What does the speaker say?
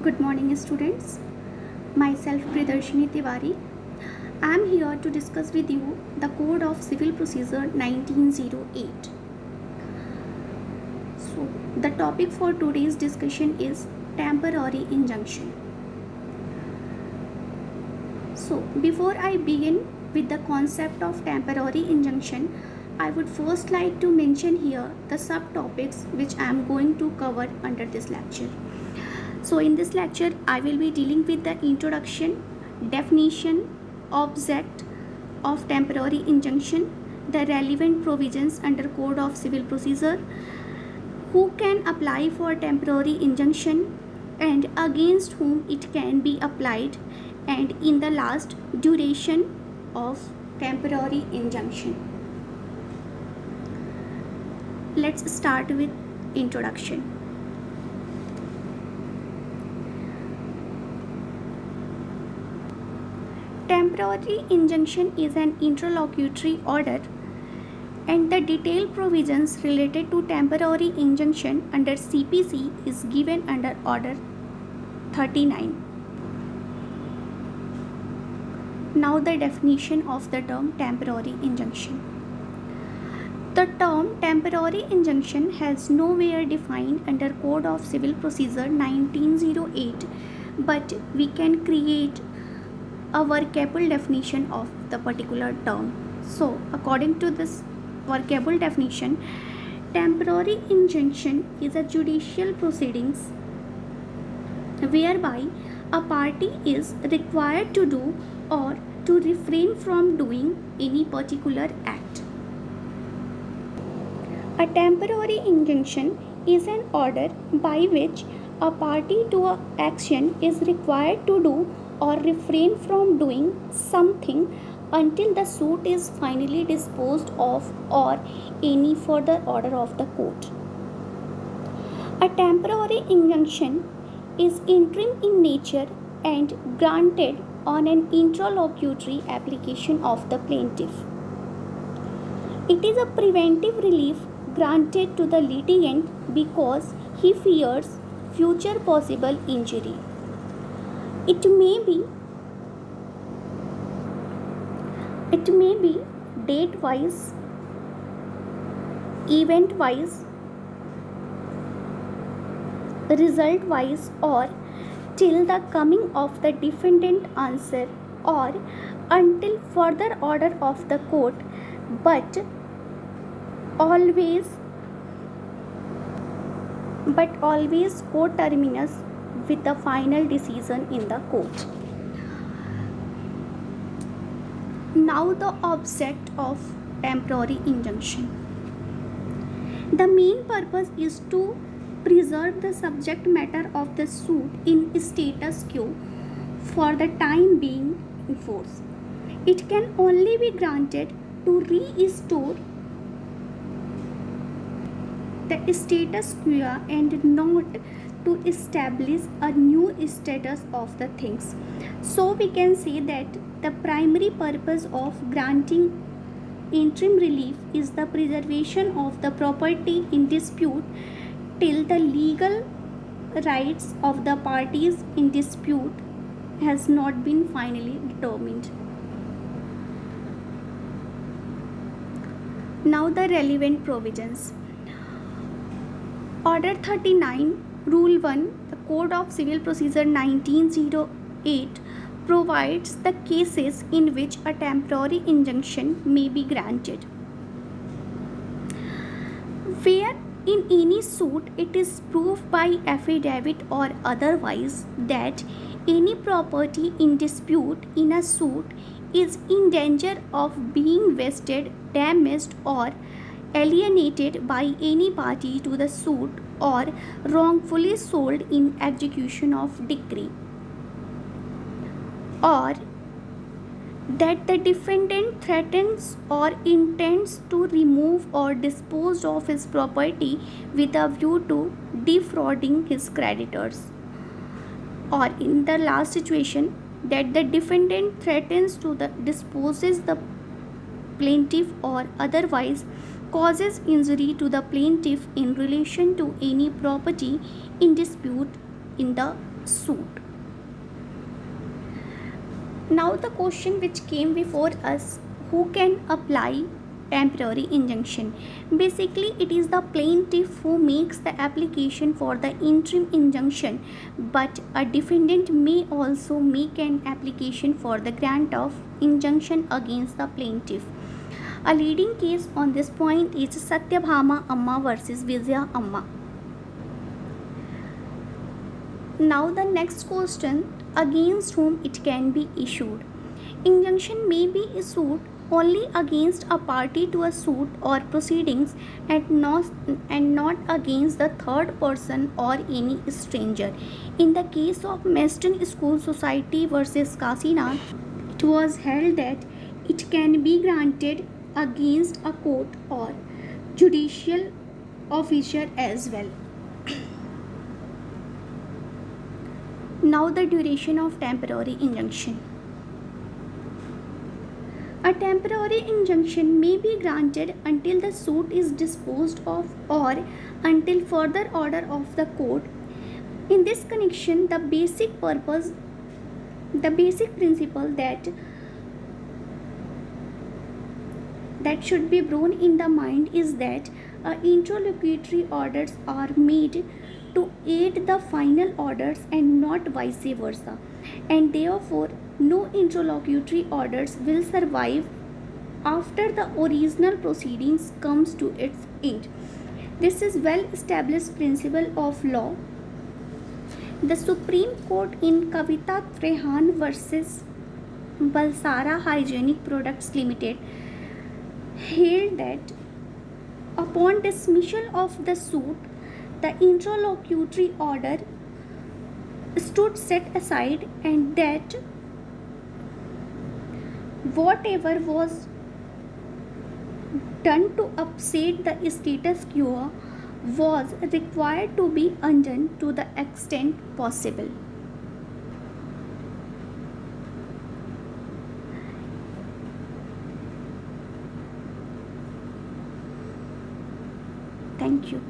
Good morning, students. Myself, Pridarshini Tiwari. I am here to discuss with you the Code of Civil Procedure 1908. So, the topic for today's discussion is temporary injunction. So, before I begin with the concept of temporary injunction, I would first like to mention here the subtopics which I am going to cover under this lecture. So in this lecture, I will be dealing with the introduction, definition, object of temporary injunction, the relevant provisions under Code of Civil Procedure, who can apply for temporary injunction and against whom it can be applied, and in the last, duration of temporary injunction. Let's start with introduction. Temporary injunction is an interlocutory order, and the detailed provisions related to temporary injunction under CPC is given under Order 39. Now the definition of the term temporary injunction. The term temporary injunction has nowhere defined under Code of Civil Procedure 1908, but we can create a workable definition of the particular term. So, according to this workable definition, temporary injunction is a judicial proceedings whereby a party is required to do or to refrain from doing any particular act. A temporary injunction is an order by which a party to an action is required to do or refrain from doing something until the suit is finally disposed of or any further order of the court. A temporary injunction is interim in nature and granted on an interlocutory application of the plaintiff. It is a preventive relief granted to the litigant because he fears future possible injury. It may be date wise, event wise, result wise, or till the coming of the defendant answer or until further order of the court, but always coterminous with the final decision in the court. Now the object of temporary injunction. The main purpose is to preserve the subject matter of the suit in status quo for the time being in force. It can only be granted to restore the status quo and not to establish a new status of the things. So we can say that the primary purpose of granting interim relief is the preservation of the property in dispute till the legal rights of the parties in dispute has not been finally determined. Now the relevant provisions. Order 39, Rule 1, the Code of Civil Procedure 1908 provides the cases in which a temporary injunction may be granted. Where in any suit it is proved by affidavit or otherwise that any property in dispute in a suit is in danger of being wasted, damaged, or alienated by any party to the suit or wrongfully sold in execution of decree, or that the defendant threatens or intends to remove or dispose of his property with a view to defrauding his creditors, or in the last situation, that the defendant threatens to disposes the plaintiff or otherwise causes injury to the plaintiff in relation to any property in dispute in the suit. Now the question which came before us, who can apply temporary injunction? Basically it is the plaintiff who makes the application for the interim injunction, but a defendant may also make an application for the grant of injunction against the plaintiff. A leading case on this point is Satyabhama Amma versus Vijaya Amma. Now the next question, against whom it can be issued. Injunction may be issued only against a party to a suit or proceedings and not against the third person or any stranger. In the case of Maidstone School Society versus Kasinath, it was held that it can be granted against a court or judicial officer as well. Now the duration of temporary injunction. A temporary injunction may be granted until the suit is disposed of or until further order of the court. In this connection, the basic principle that should be borne in the mind is that interlocutory orders are made to aid the final orders and not vice versa, and therefore no interlocutory orders will survive after the original proceedings comes to its end. This is well established principle of law. The Supreme Court in Kavita Trehan versus Balsara Hygienic Products Limited held that upon dismissal of the suit, the interlocutory order stood set aside, and that whatever was done to upset the status quo was required to be undone to the extent possible. Thank you.